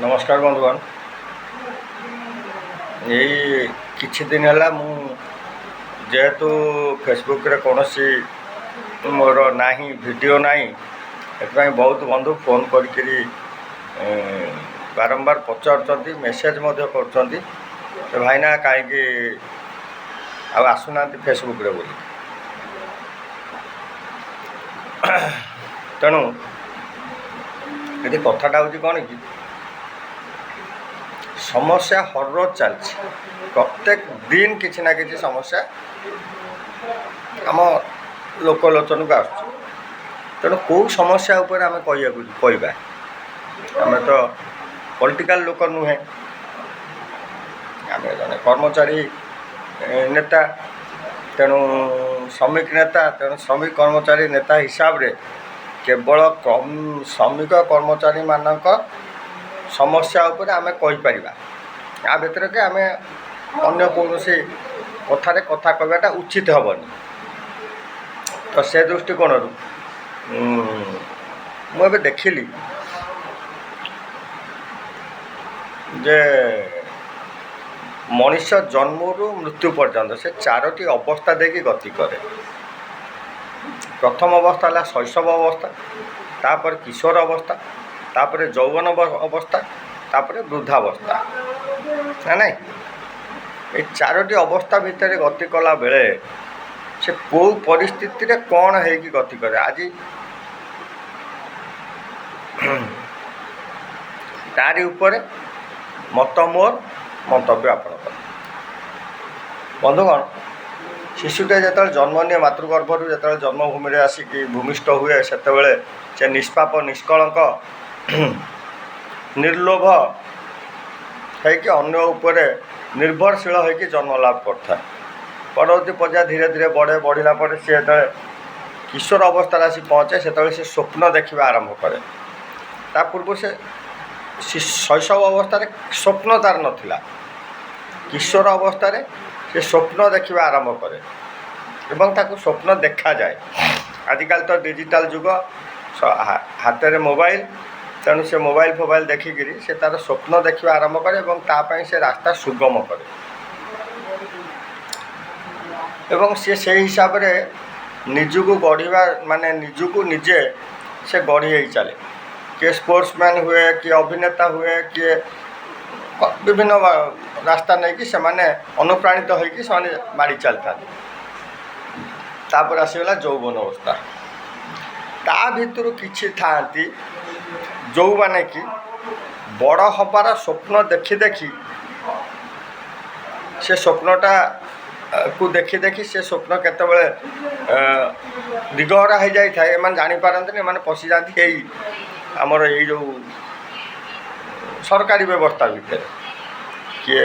नमस्कार बंधुगण यही किछि दिन है जेहेतु फेसबुक रे कौन सी मोर ना वीडियो ना एपाई बहुत बंधु फोन करी बारंबार पचार मेसेज कर भाईना कहीं आसुना फेसबुक रे बोली तेणु ये कथाटा हूँ कौन कि समस्या हर रोज चलती प्रत्येक दिन किसी ना किसी समस्या आम लोकलोचन को आस तेणु कौ समस्या उपर आम कहवा आम तो पॉलिटिकल लोक नुहे आम जन कर्मचारी नेता तेणु श्रमिक नेता तेणु श्रमिक कर्मचारी नेता हिसाब रे केवल श्रमिक कर्मचारी मानक समस्या उपर आम कहीपर या भर के आम अन्य कौन कथार कथा कहवाटा उचित हेनी तो से दृष्टिकोण मुझे देखिली जे मनीष जन्मरू मृत्यु पर्यंत से चारोटी अवस्था देखी गति करे। प्रथम अवस्था है शैशव अवस्था, तापर किशोर अवस्था, तापर यौवन अवस्था, तापर वृद्धावस्था ना नहीं ये चारोटी अवस्था भितर गति कला बेले से कौ परिस्थिति रे कौन है कि गति करे आज तारी उपरे मत मोर मंतव्य आपण बंधुगण शिशुटे जो जन्म निये मातृगर्भर जो जन्मभूमि में आसिक भूमिष्ठ हुए से से निष्पाप निष्कलंक निर्लोभ है कि अन्य उपरे निर्भरशील है कि जन्म लाभ करता है। परवर्ती पर्याय धीरे धीरे बढ़े बढ़ला सी जो किशोर अवस्था आसी पहुँचे से स्वप्न देखा आरंभ करे। ता पूर्व से शैशव अवस्था स्वप्न तार नथिला, किशोर अवस्था से स्वप्न देखा आरंभ करे एवं ताको स्वप्न देखा जाए। आजिकल तो डिजिटल जुग हाथ में मोबाइल तेणु से मोबाइल फोबाइल देखिकी से तार स्वप्न देखा आरंभ करे और तापाई से रास्ता सुगम करे एवं सी से हिसाब रे निजुको गढ़ा माने निजुको निजे से गढ़ी चले किए स्पोर्ट्समैन हुए कि अभिनेता हुए किए विभिन्न रास्ता नहीं कि से माने अनुप्राणित होइकि से माड़ी चलता तापर आसीगला यौवन अवस्था ता भितर किछि थांती जो माने कि बड़ हबार स्वप्न देखी देखी से स्वप्नटा को देखी देखी से स्वप्न केतबेले दिगहरा हो जाए एम जापारती एम पशि जाती यही आमर ये जो सरकारी व्यवस्था भितर किए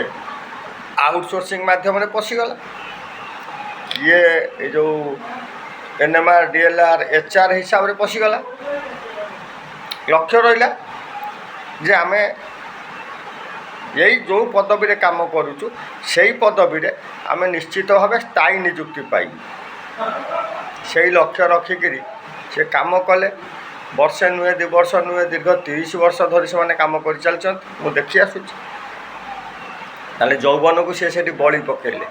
आउटसोर्सिंग माध्यम पशिगला किए ये जो एनएमआर डीएलआर एचआर हिसाब से पशिगला। लक्ष्य रहा जे आम यही जो पदवी रे काम करुचु से पदवी रे आम निश्चित भाव स्थायी निजुक्ति पाई से लक्ष्य रखिकी से काम कले वर्षे नुहे 2 वर्ष नुहे दीर्घ 30 वर्ष धरी से काम कर चलते मु देखी आसूची ताले यौवन को से बलि पकेले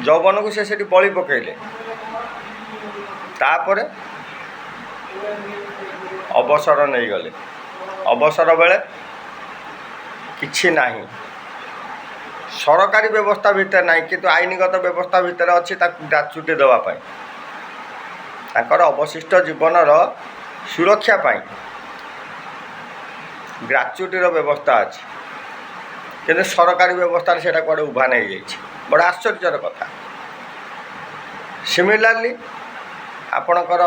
यौवन को से बलि पकेले तापर अवसर नहीं गले अवसर बेले किछि नाही सरकारी व्यवस्था भितर नहीं किंतु आईनगत व्यवस्था भितर अच्छी ग्राच्युटी देवाई ताकर अवशिष्ट जीवनर सुरक्षा पाई ग्राच्युटीर व्यवस्था अच्छी किंतु सरकारी व्यवस्था से कड़े उभा नहीं जाइए बड़ा आश्चर्यर कथा। सिमिलारली आपणकर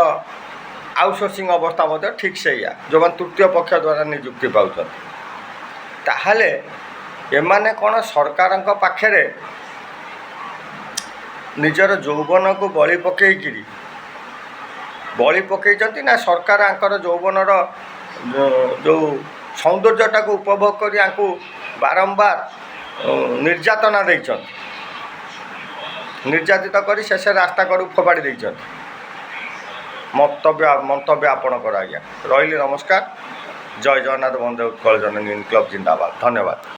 आउटसोर्सिंग अवस्था ठीक से जो मैंने तृतीय पक्ष द्वारा निजुक्ति पाँच ताहले एमाने कौन सरकार पाखे निजर यौवन को बलि पकई ना सरकार आंकर यौवनर जो सौंदर्यटा को उपभोग कर बारंबार निर्यातना निर्यातित कर शेष रास्ता कड़ू फोपाड़ी मंतव्य आपणकर आज्ञा रही नमस्कार। ଜୟ ଜଗନ୍ନାଥ ବନ୍ଦେ ଉତ୍କଳ ଜନନୀ କ୍ଲବ୍ ଜିନ୍ଦାବାଦ। ଧନ୍ୟବାଦ।